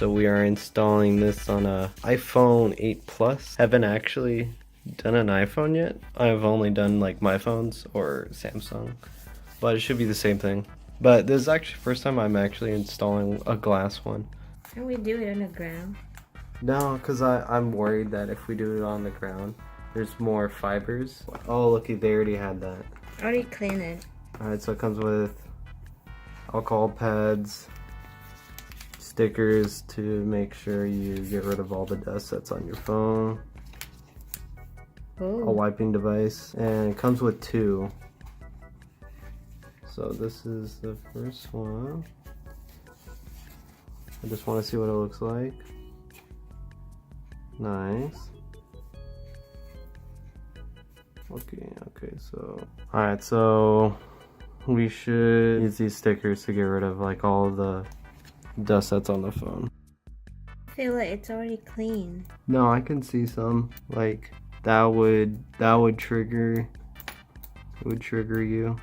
So we are installing this on a iPhone 8 Plus. Haven't actually done an iPhone yet. I've only done like my phones or Samsung, but it should be the same thing. But this is actually the first time I'm actually installing a glass one. Can we do it on the ground? No, because I'm worried that if we do it on the ground, there's more fibers. Oh, looky, they already had that. I already cleaned it. Alright, so it comes with alcohol pads, stickers to make sure you get rid of all the dust that's on your phone, Ooh. a wiping device, and it comes with 2. So this is the first one. I just want to see what it looks like. Nice. Okay, so alright, so we should use these stickers to get rid of like all of the dust that's on the phone. I feel like it's already clean. No, I can see some like that would trigger you.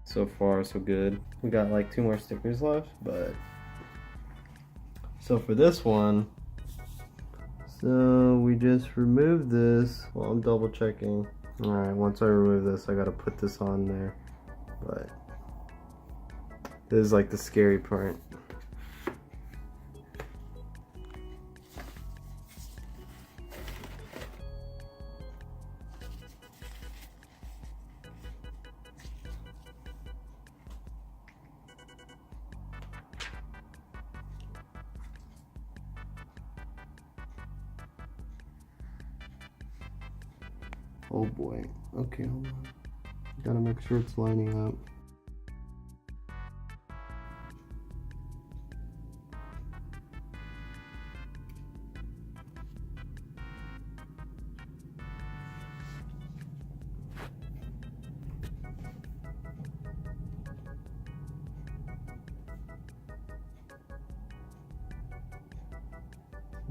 So far so good. We got like 2 more stickers left, but so for this one, so we just removed this. Well, I'm double checking. Alright, once I remove this, I gotta put this on there. But this is like the scary part. Oh boy. Okay, hold on. Gotta make sure it's lining up.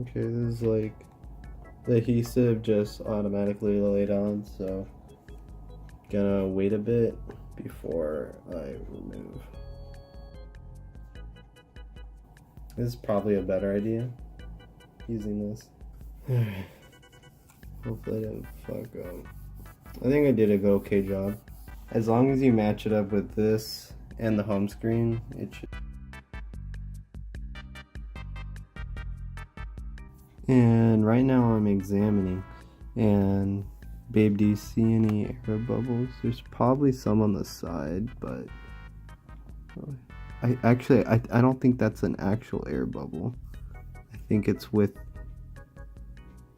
Okay, this is like the adhesive just automatically laid on, so gonna wait a bit before I remove. This is probably a better idea, using this. Hopefully I didn't fuck up. I think I did a okay job. As long as you match it up with this and the home screen, it should. And right now I'm examining, and babe, do you see any air bubbles? There's probably some on the side, but I don't think that's an actual air bubble. I think it's with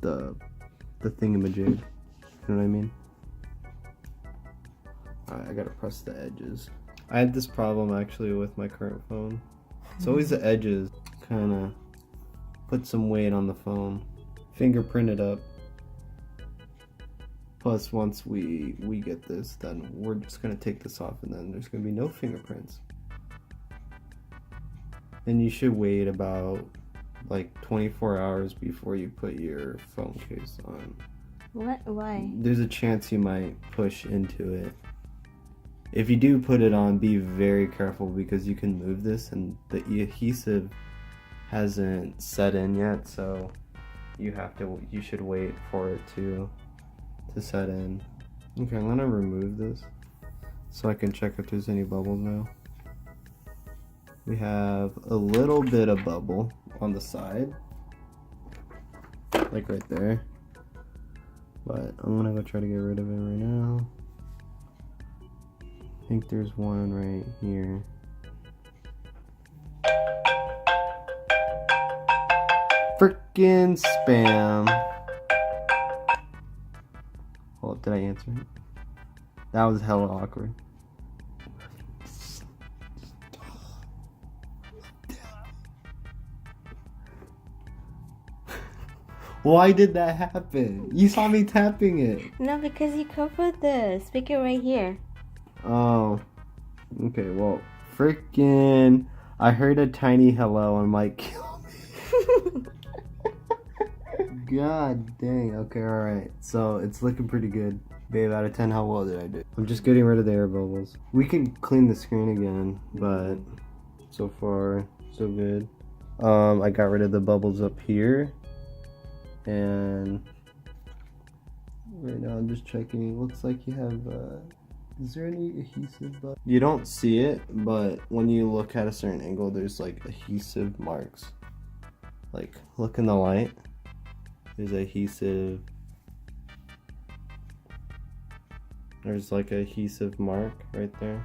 the thingamajig. You know what I mean? Alright, I gotta press the edges. I had this problem actually with my current phone. It's always the edges kinda put some weight on the phone. Fingerprint it up. Plus, once we get this, then we're just gonna take this off, and then there's gonna be no fingerprints. And you should wait about like 24 hours before you put your phone case on. What? Why? There's a chance you might push into it. If you do put it on, be very careful because you can move this, and the adhesive hasn't set in yet, so you should wait for it to set in. Okay, I'm gonna remove this so I can check if there's any bubbles now. We have a little bit of bubble on the side, like right there, but I'm gonna go try to get rid of it right now. I think there's one right here. Frickin' spam. Hold up, did I answer it? That was hella awkward. Why did that happen? You saw me tapping it. No, because you covered the speaker right here. Oh. Okay, well, frickin'. I heard a tiny hello and I'm like, kill me. God dang. Okay, alright. So it's looking pretty good. Babe, out of 10, how well did I do? I'm just getting rid of the air bubbles. We can clean the screen again, but so far, so good. I got rid of the bubbles up here. And right now I'm just checking. It looks like you have, is there any adhesive? You don't see it, but when you look at a certain angle, there's like adhesive marks. Like, look in the light. There's adhesive. There's like a adhesive mark right there.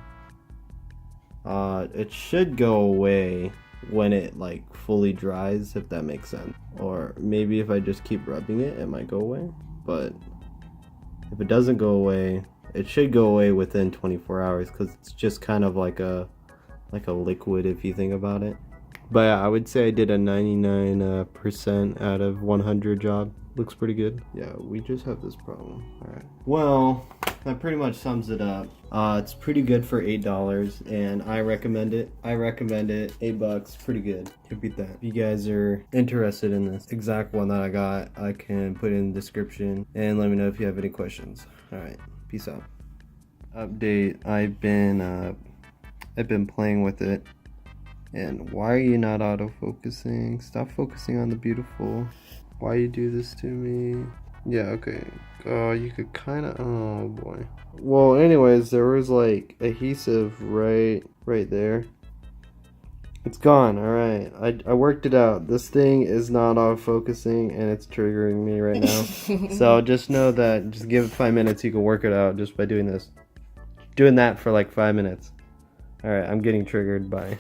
It should go away when it like fully dries, if that makes sense. Or maybe if I just keep rubbing it, it might go away. But if it doesn't go away, it should go away within 24 hours because it's just kind of like a liquid if you think about it. But yeah, I would say I did a 99% out of 100 job. Looks pretty good. Yeah, we just have this problem. Alright. Well, that pretty much sums it up. It's pretty good for $8 and I recommend it. $8, pretty good. Can't beat that. If you guys are interested in this exact one that I got, I can put it in the description and let me know if you have any questions. Alright, peace out. Update, I've been playing with it. And why are you not autofocusing? Stop focusing on the beautiful. Why you do this to me? Yeah, okay. Oh, you could kind of. Oh boy. Well, anyways, there was like adhesive right there. It's gone. All right. I worked it out. This thing is not autofocusing, and it's triggering me right now. So just know that. Just give it 5 minutes. You can work it out just by doing this. Doing that for like 5 minutes. All right. I'm getting triggered. Bye.